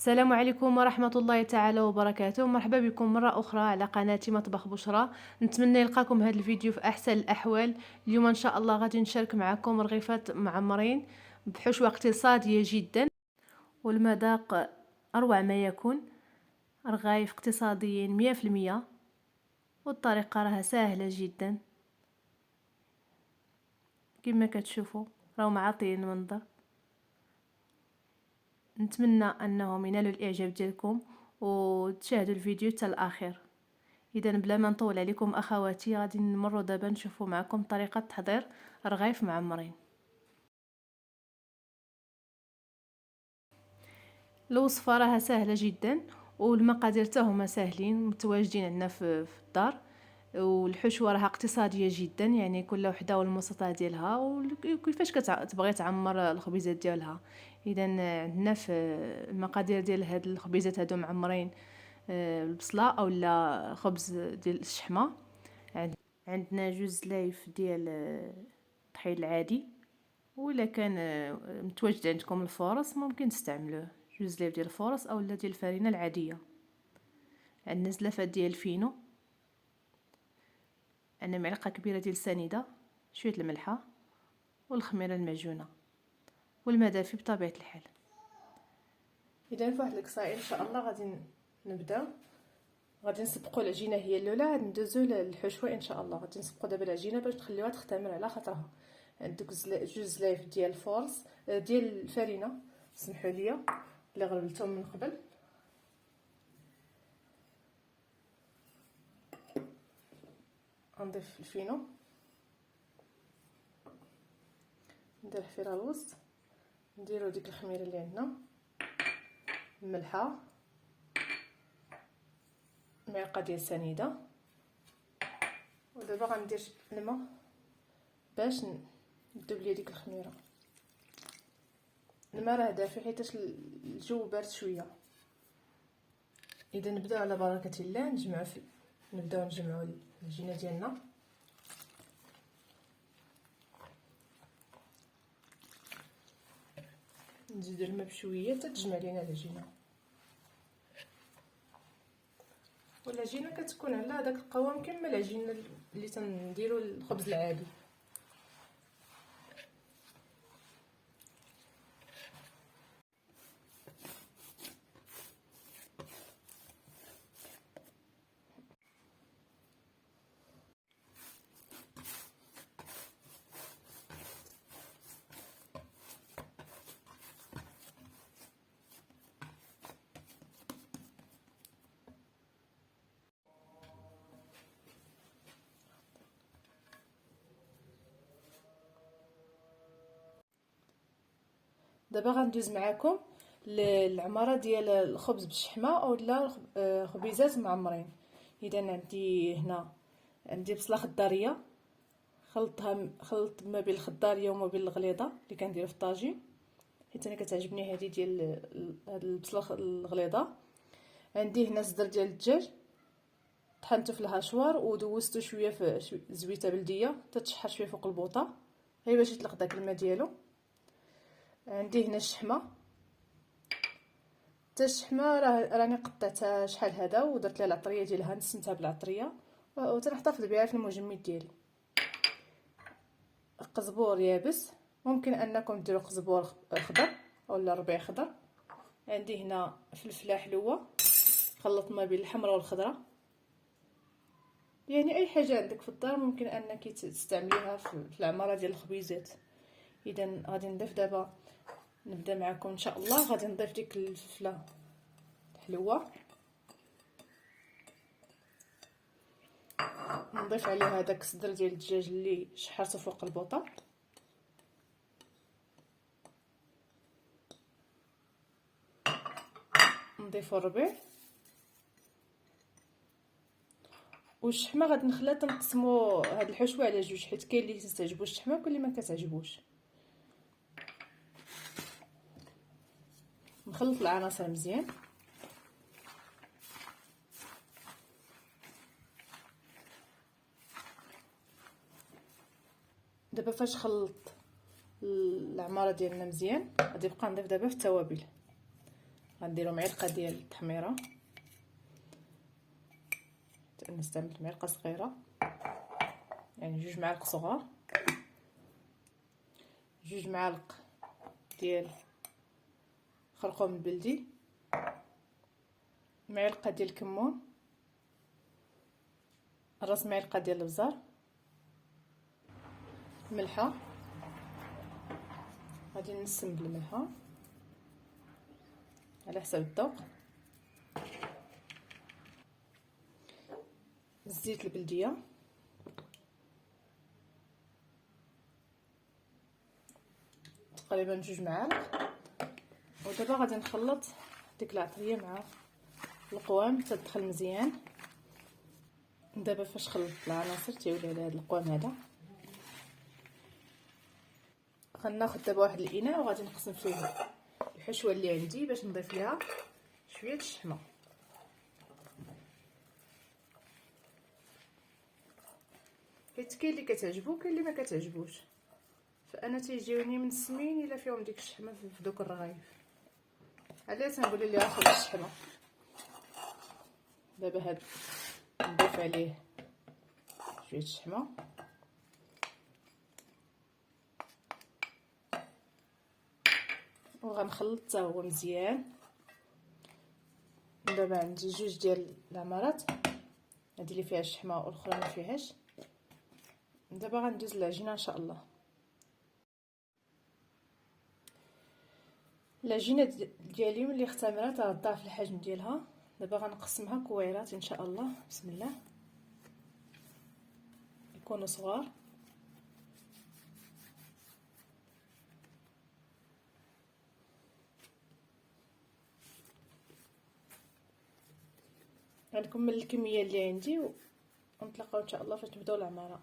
السلام عليكم ورحمة الله تعالى وبركاته. مرحبا بكم مرة أخرى على قناتي مطبخ بشرى. نتمنى يلقاكم هذا الفيديو في أحسن الأحوال. اليوم إن شاء الله غادي نشارك معكم رغيفات معمرين بحشوة اقتصادية جدا والمذاق أروع ما يكون. رغايف اقتصاديين 100%، والطريقة راها سهلة جدا كما كتشوفوا، راهم عاطين المنظر. نتمنى انهم ينالوا الاعجاب ديالكم وتشاهدوا الفيديو حتى الاخير. اذا بلا ما نطول عليكم اخواتي، غادي نمروا دابا نشوفوا معكم طريقه تحضير رغايف معمرين. الوصفه راها سهله جدا والمقادير حتى هما ساهلين متواجدين عندنا في الدار، والحشوه راها اقتصاديه جدا، يعني كل وحده والمواصفات ديالها وكيفاش كتبغي تعمر الخبيزات ديالها. اذا عندنا في المقادير ديال هاد الخبيزات هادو معمرين البصله اولا خبز ديال الشحمه. عندنا جوج لايف ديال الطحين العادي، ولا كان متواجد عندكم الفورص ممكن تستعملوه، جوج لايف ديال الفورص اولا ديال الفرينه العاديه. عندنا زلافه ديال الفينو، عندنا معلقه كبيره ديال السنيده، شويه الملحه والخميره المعجونه والماء دافي بطبيعه الحال. اذا في واحد القصائر ان شاء الله غادي نبدا. غادي نسبقوا العجينه هي الاولى، غادي ندوزو للحشوه ان شاء الله. غادي نسبقوا دابا العجينه باش تخليوها تختمر على خاطرها. عندك جوج زلايف ديال الفورس ديال الفرينه، سمحوا لي اللي غربلتهم من قبل. غنضيف الفينو، ندير حفيره الوسط، نديرو ديك الخميره اللي عندنا، الملحه، معلقه ديال السنيده، ودابا غندير الماء باش ندوب ليا ديك الخميره. الماء راه دافي حيت الجو بارد شويه. اذا نبداو على بركه الله نبداو نجمعوا العجينه ديالنا. نزيدو الماء بشويه حتى تجمع لينا العجينه، والعجينه كتكون على هذاك القوام كما العجينه اللي تنديروا الخبز العادي. دابا غندوز معكم للعماره ديال الخبز بالشحمه اولا خبيزات معمرين. اذا عندي بصله خضاريه، خلط ما بين الخضاريه وما بين الغليظه اللي كنديرها في الطاجين، حيت انا كتعجبني هذه ديال هاد البصله الغليظه. عندي هنا صدر ديال الدجاج، طحنته في الهاشوار ودوزته شويه في زويته بلديه حتى تشحر شويه فوق البوطه غير باش يطلق داك الماء ديالو. عندي هنا الشحمه، حتى الشحمه راني قطعتها شحال هذا ودرت لها العطريه ديالها، نسنتها بالعطريه وتنحتفظ بها في المجمد ديالي. قزبور يابس، ممكن انكم ديروا قزبور خضر ولا ربيع خضر. عندي هنا فلفله حلوه، خلط ما بين الحمراء والخضراء، يعني اي حاجه عندك في الدار ممكن انك تستعمليها في العماره ديال الخبيزات. اذا غادي نضيف دابا، نبدا معكم ان شاء الله. غادي نضيف ديك الفلفله الحلوه، نضيف عليها داك الصدر ديال الدجاج اللي شحرته فوق البوطه، نضيفو الربيع والشحمه. غادي نخليها تنقسموا هاد الحشوه على جوج، حيت كاين اللي كتعجبو الشحمه وكاين اللي ما كتعجبوش. نخلط العناصر مزيان. دابا فاش خلط العماره ديالنا مزيان غادي نبقى نضيف دابا في التوابل. غنديرو معلقه ديال التحميره، انا استعملت معلقه صغيره، يعني 2 معالق صغار، 2 معالق ديال خرقوم البلدي، معلقه ديال الكمون، راس معلقه ديال الابزار، ملحه، غادي نسم بالملحه على حسب الذوق، الزيت البلديه، تقريبا 2 معالق. ودابا غادي نخلط ديك العطريه مع القوام حتى تدخل مزيان. دابا فاش خلطت العناصر تيولي على هذا القوام هذا. غناخذ دابا واحد الاناء وغادي نقسم فيه الحشوه اللي عندي باش نضيف ليها شويه الشحمه. حيت كاين اللي كتعجبو كاين اللي ما كتعجبوش، فانا تيجيوني من السمين الا فيهم ديك الشحمه في دوك الرغايف، علاه تنقول لها خذ الشحمه. دابا هاد نضيف عليه شويه الشحمه، وغنخلط حتى هو مزيان. دابا عندي 2 ديال العمارات، هذه اللي فيها الشحمه والاخرى ما فيهاش. دابا غندوز العجينه ان شاء الله. العجينه ديالي ملي اختمرات غتضاعف الحجم ديالها. دابا غنقسمها كويرات ان شاء الله. بسم الله، يكونوا صغار. غنكمل الكميه اللي عندي ونتلاقاو ان شاء الله فاش نبداو العماره.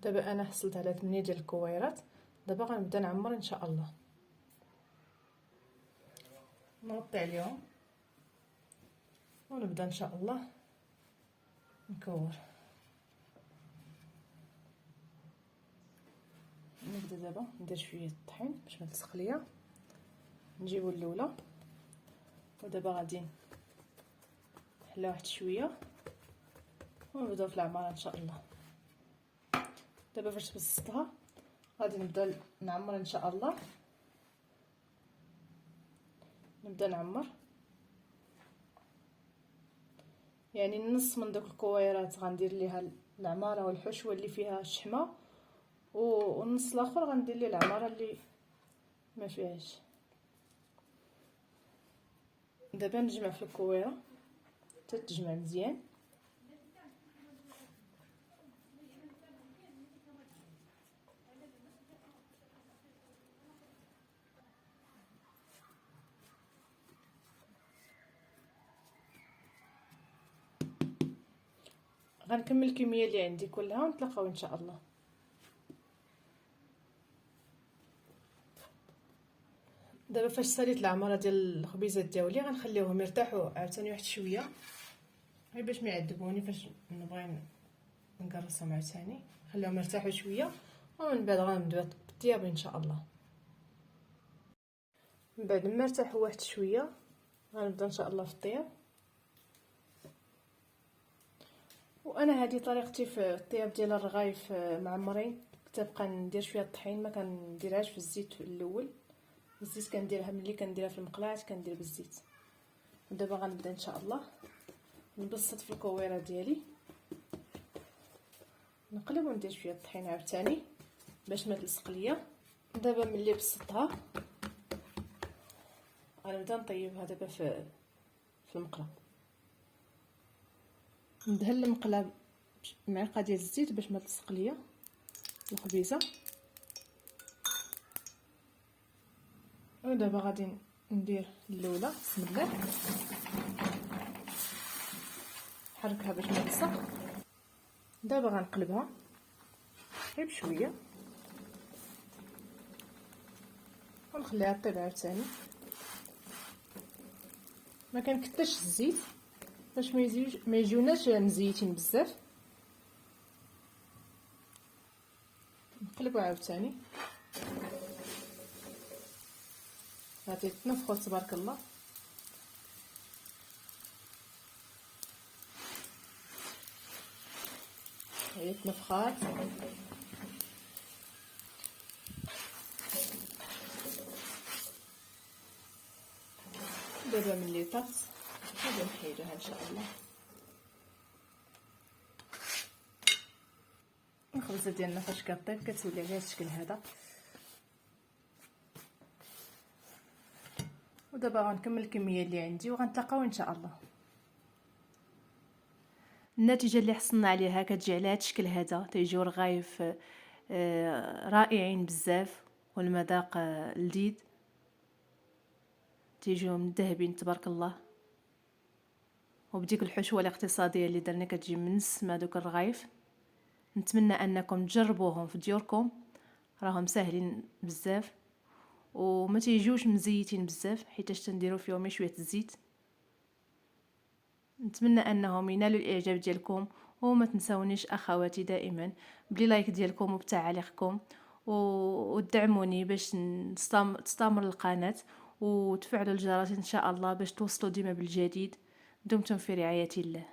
دابا انا حصلت على 8 ديال الكويرات. دابا غنبدا نعمر ان شاء الله. نغطي عليهم ونبدا ان شاء الله نكور. نبدا دابا ندير شويه الطحين باش ما تلصق ليا. نجيبو الاولى، ودابا غادي نحلها واحد شويه ونبداو في العماره ان شاء الله. دابا فاش بسطتها غادي نبدا نعمر ان شاء الله. نبدا نعمر يعني النص من دوك الكويرات غندير ليها العماره والحشوه اللي فيها الشحمه، والنص الاخر غندير ليه العماره اللي ما فيهاش. دابا نجمع في الكويره حتى تجمع مزيان. غنكمل الكميه اللي عندي كلها ونتلاقاو ان شاء الله. دابا فاش ساليت العماره ديال الخبيزات ديالي غنخليوهم يرتاحوا عاوتاني واحد شويه، غير باش ما يعذبوني فاش نبغي نقرصهم عاوتاني. خليهم يرتاحوا شويه ومن بعد غنبداو بالطياب ان شاء الله. من بعد ما ارتاحوا واحد شويه غنبدا ان شاء الله في الطياب. وانا هذه طريقتي في الطياب ديال الرغايف معمرين. كتبقى ندير شويه الطحين، ما كنديرهاش في الزيت في الاول. الزيت كنديرها ملي كنديرها في المقلاة كندير بالزيت. ودابا غنبدا ان شاء الله نبسط في الكويره ديالي، نقلب وندير شويه الطحين عاوتاني باش ما تلصق ليا. دابا ملي بسطتها غنبدا نطيبها دابا في المقله. ندهن المقله بمعلقه ديال الزيت باش ما تلصق ليا الخبيزه. ودابا غادي ندير الاولى. بسم الله، نحركها باش ما تلصق. دابا غنقلبها غير بشويه ونخليها طيب عاوتاني. ما كنكثرش الزيت باش ما يجيوناش مزيتين بزاف. نقلبو عاوتاني. هادي تنفخو تبارك الله. هي تنفخات. دابا ملي طات غادي نحيدوها ان شاء الله. الخبزه ديالنا فاش كطيب كتولي على هذا الشكل هذا. ودابا غنكمل الكميه اللي عندي وغنتلاقاو ان شاء الله. النتيجه اللي حصلنا عليها كتجي على هذا الشكل هذا، تيجيو رغايف رائعين بزاف والمذاق لذيذ، تيجيو مذهبين تبارك الله. وبديك الحشوه الاقتصاديه اللي درنا كتجي من نص ما دوك الرغايف. نتمنى انكم تجربوهم في ديوركم، راهم ساهلين بزاف وما تيجيوش مزيتين بزاف حيتاش تنديروا فيهم شويه الزيت. نتمنى انهم ينالوا الاعجاب ديالكم، وما تنسونيش اخواتي دائما بلي لايك ديالكم وبتعليقكم، ودعموني باش تستمر القناه، وتفعلوا الجرس ان شاء الله باش توصلوا ديما بالجديد. دمتم في رعايه الله.